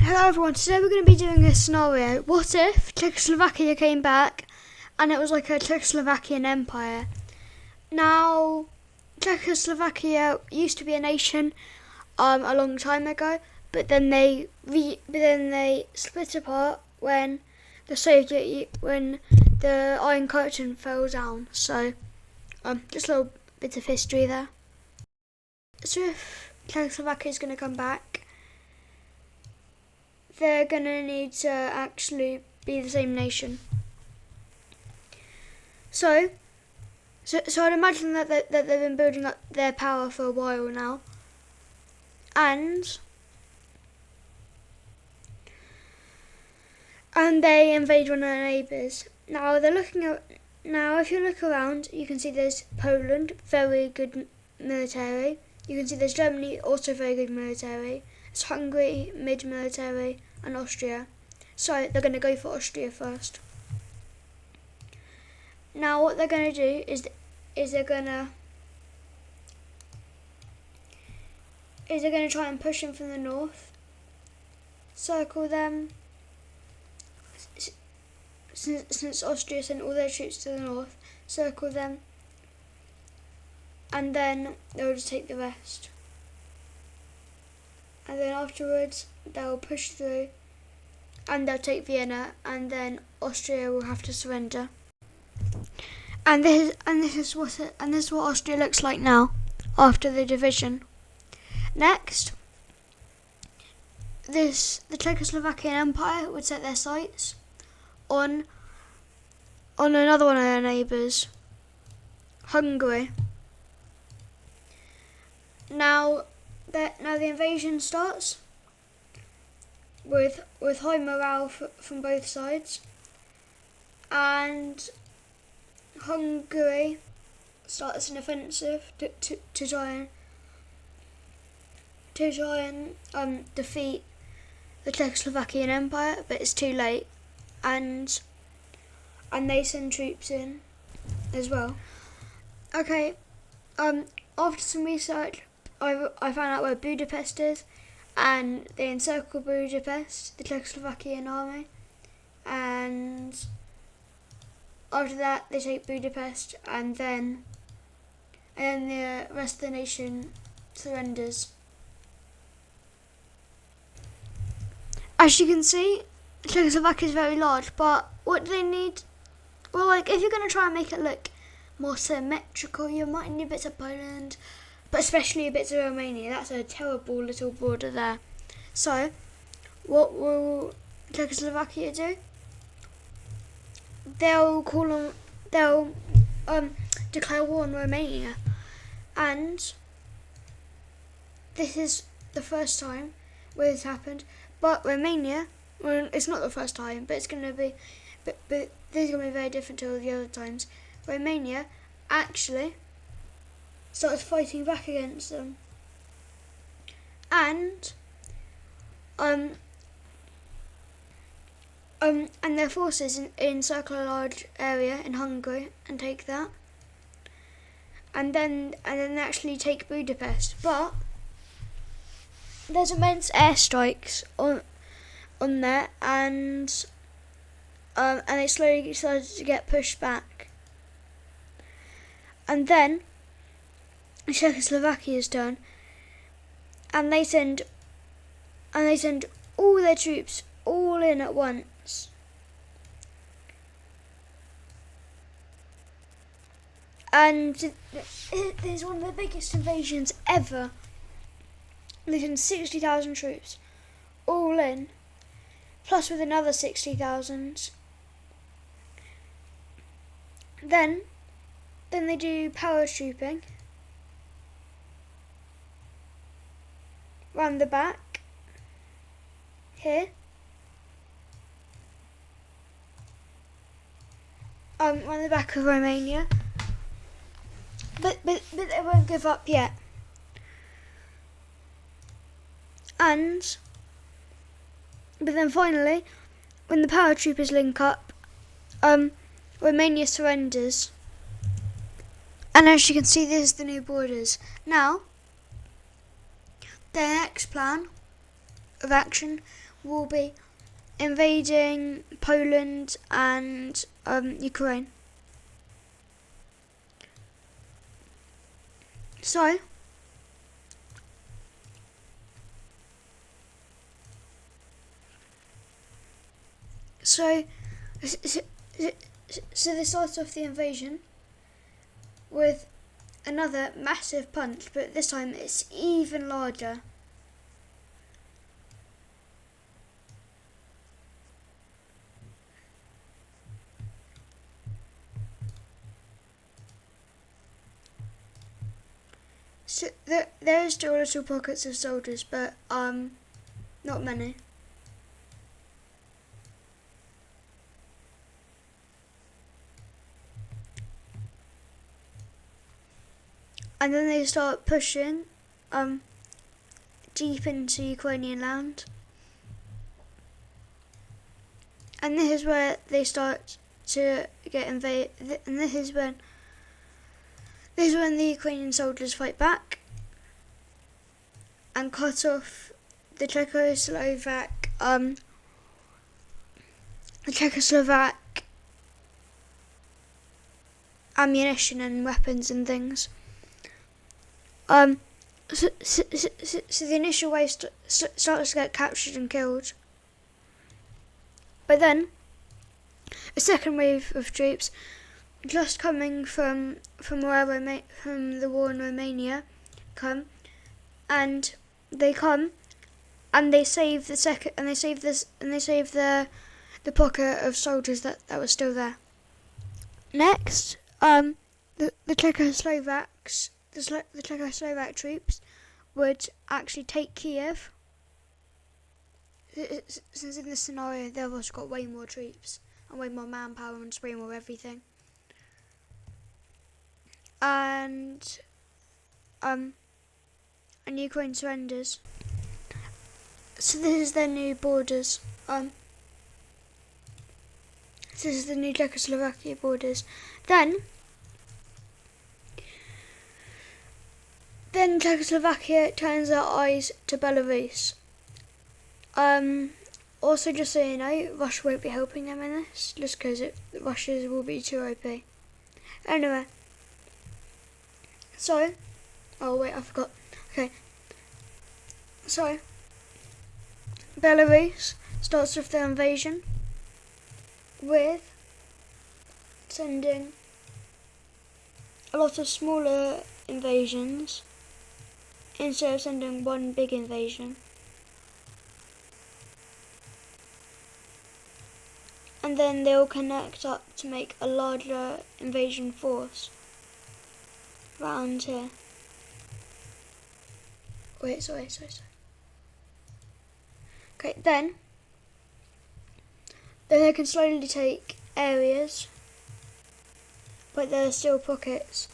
Hello everyone, today we're going to be doing a scenario. What if Czechoslovakia came back and it was like a Czechoslovakian empire? Now, Czechoslovakia used to be a nation a long time ago, but then they split apart when when the Iron Curtain fell down. So, just a little bit of history there. So if Czechoslovakia is going to come back, they're going to need to actually be the same nation. So I'd imagine that they've been building up their power for a while now. And they invade one of their neighbours. Now if you look around, you can see there's Poland, very good military. You can see there's Germany, also very good military. It's Hungary, mid-military, and Austria. So they're going to go for Austria first. Now what they're going to do is they're going to try and push them from the north, circle them, since Austria sent all their troops to the north, circle them, and then they'll just take the rest. And then afterwards they'll push through and they'll take Vienna, and then Austria will have to surrender. And this is what Austria looks like now after the division. Next, the Czechoslovakian Empire would set their sights on another one of their neighbours, Hungary. Now the invasion starts with high morale from both sides, and Hungary starts an offensive to try and defeat the Czechoslovakian Empire, but it's too late, and they send troops in as well. Okay, after some research, I found out where Budapest is, and they encircle Budapest, the Czechoslovakian army, and after that they take Budapest, and then the rest of the nation surrenders. As you can see, Czechoslovakia is very large, but what do they need? Well, like, if you're going to try and make it look more symmetrical, you might need bits of Poland, but especially a bit of Romania. That's a terrible little border there. So, what will Czechoslovakia do? They'll declare war on Romania, and this is the first time where this happened. But Romania, well, it's not the first time, but it's going to be, but this is going to be very different to all the other times. Romania actually starts fighting back against them, and their forces encircle a large area in Hungary and take that, and then they actually take Budapest. But there's immense airstrikes on there, and they slowly started to get pushed back. And then Czechoslovakia's turn, and they send all their troops all in at once. And it is one of the biggest invasions ever. They send 60,000 troops all in, plus with another 60,000. Then they do paratrooping round the back here. Round the back of Romania. But they won't give up yet. But then finally, when the paratroopers link up, Romania surrenders. And as you can see, this is the new borders. Now, their next plan of action will be invading Poland and Ukraine. So they start off the invasion with another massive punch, but this time it's even larger. So there are still little pockets of soldiers, but not many. And then they start pushing deep into Ukrainian land. And this is where they start to get invaded, and this is when the Ukrainian soldiers fight back and cut off the Czechoslovak ammunition and weapons and things. So the initial wave starts to get captured and killed. But then a second wave of troops, just coming from the war in Romania, come, and they save the pocket of soldiers that were still there. Next, the Czechoslovak troops would actually take Kiev. Since in this scenario they've also got way more troops and way more manpower and way more everything. And Ukraine surrenders. So this is their new borders. This is the new Czechoslovakia borders. Then Czechoslovakia turns their eyes to Belarus. Also, just so you know, Russia won't be helping them in this, just because Russia will be too OP. Anyway, so, oh wait, I forgot. Okay, so Belarus starts with their invasion with sending a lot of smaller invasions instead of sending one big invasion. And then they all connect up to make a larger invasion force round here. Wait, sorry. Okay, then they can slowly take areas, but there are still pockets.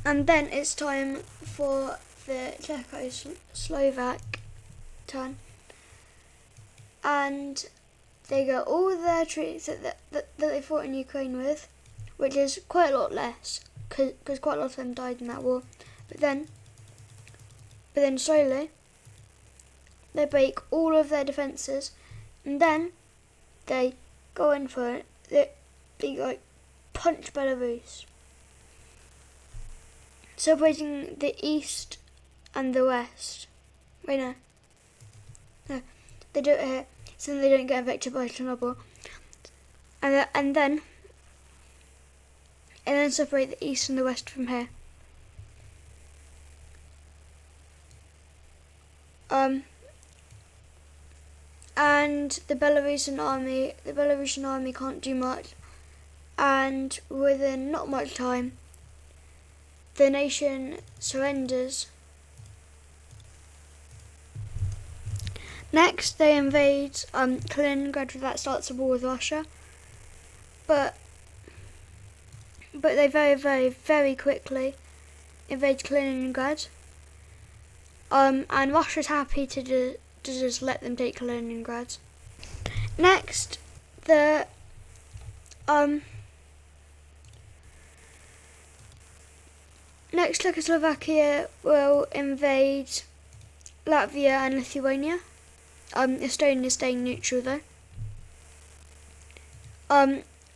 And then it's time for the Czechoslovak turn. And they get all their troops that they fought in Ukraine with, which is quite a lot less, because quite a lot of them died in that war. But then slowly, they break all of their defences, and then they go in for it. They punch Belarus, separating the east and the west. Wait, no, they do it here, so they don't get infected by Chernobyl, and then separate the east and the west from here. And the Belarusian army can't do much, and within not much time, the nation surrenders. Next, they invade Kaliningrad. That starts a war with Russia, but they very, very, very quickly invade Kaliningrad. And Russia's happy to just let them take Kaliningrad. Next, Czechoslovakia will invade Latvia and Lithuania. Estonia is staying neutral though.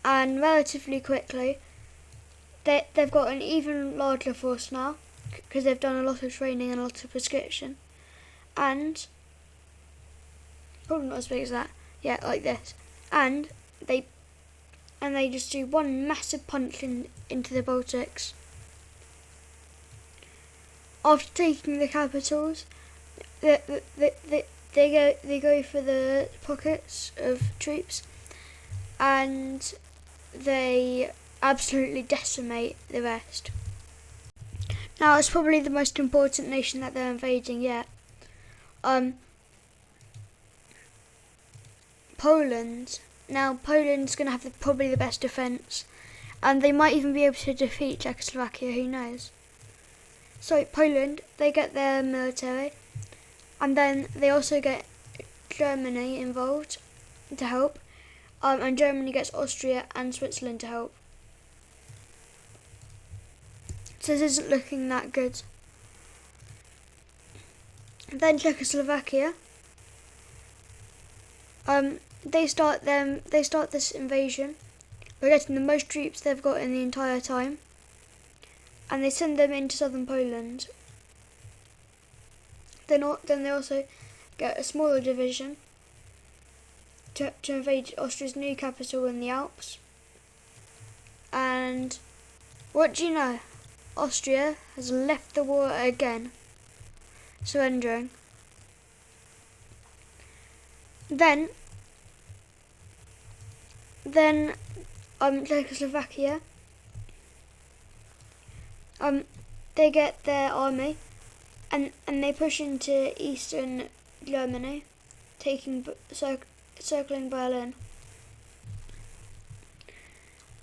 And relatively quickly, they've got an even larger force now because they've done a lot of training and a lot of prescription, and probably not as big as that. Yeah, like this, and they just do one massive punch into the Baltics. After taking the capitals, they go for the pockets of troops, and they absolutely decimate the rest. Now it's probably the most important nation that they're invading yet. Poland. Now Poland's going to have probably the best defence, and they might even be able to defeat Czechoslovakia, who knows. So Poland, they get their military, and then they also get Germany involved to help, and Germany gets Austria and Switzerland to help. So this isn't looking that good. Then Czechoslovakia, they start this invasion by getting the most troops they've got in the entire time, and they send them into southern Poland. Then they also get a smaller division to invade Austria's new capital in the Alps. And what do you know? Austria has left the war again, surrendering. Then Czechoslovakia, they get their army and they push into eastern Germany, circling Berlin.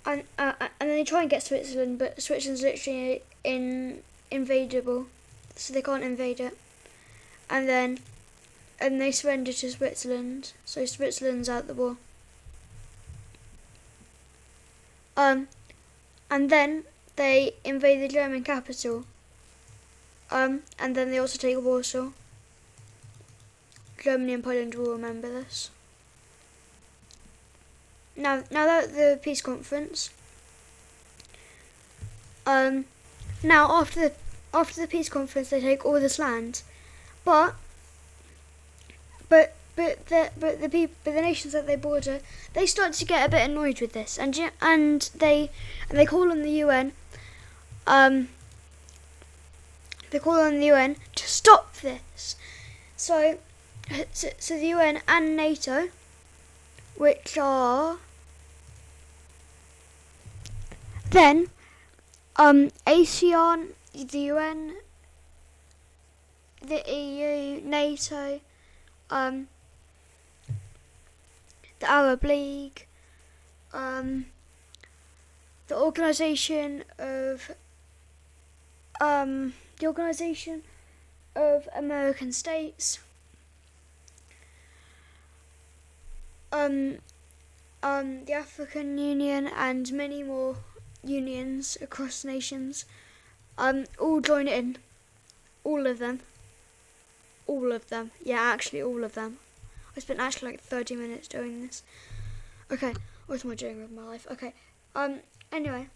And they try and get Switzerland, but Switzerland's literally invadable, so they can't invade it. And they surrender to Switzerland, so Switzerland's out the war. And then they invade the German capital. And then they also take Warsaw. Germany and Poland will remember this. Now they're at the peace conference. Now after the peace conference, they take all this land, but the nations that they border, they start to get a bit annoyed with this, and they call on the UN. They call on the UN to stop this. So the UN and NATO, which are then ASEAN, the UN, the EU, NATO, the Arab League, the Organisation of American States, the African Union, and many more unions across nations, all join in. All of them. Yeah, actually all of them. I spent actually like 30 minutes doing this. Okay, what am I doing with my life? Okay, anyway.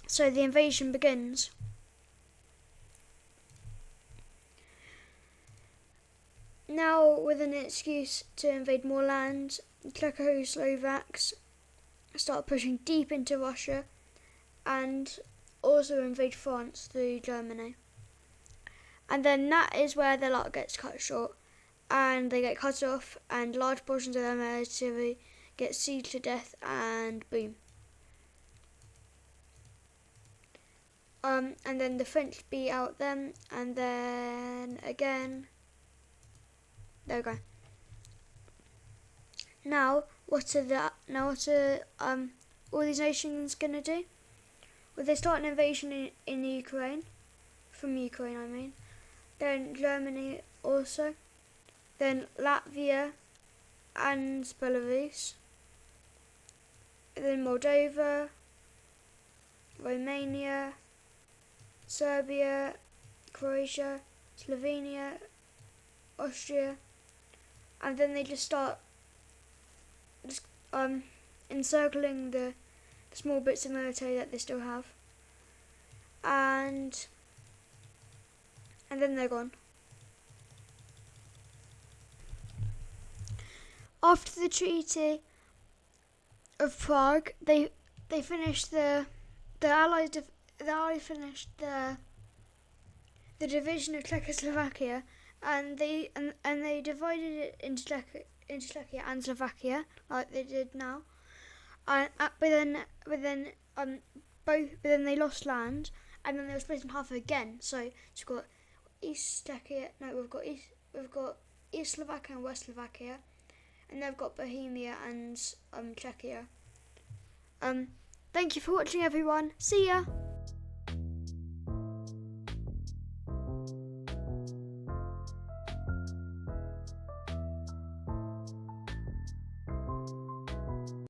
So the invasion begins. Now, with an excuse to invade more land, Czechoslovaks start pushing deep into Russia and also invade France through Germany. And then that is where their luck gets cut short, and they get cut off, and large portions of their military get sieged to death, and boom. And then the French beat out them, and then again. There we go. Now, what are all these nations gonna do? Well, they start an invasion in Ukraine, from Ukraine I mean. Then Germany also. Then Latvia and Belarus. Then Moldova, Romania, Serbia, Croatia, Slovenia, Austria, and then they just start encircling the small bits of military that they still have, and then they're gone. After the Treaty of Prague, they finished the Allies finished the division of Czechoslovakia, and they divided it into Czechia and Slovakia like they did now. But then they lost land, and then they were split in half again. So we've got East Czechia. No, we've got East Slovakia and West Slovakia, and they've got Bohemia and Czechia. Thank you for watching, everyone. See ya.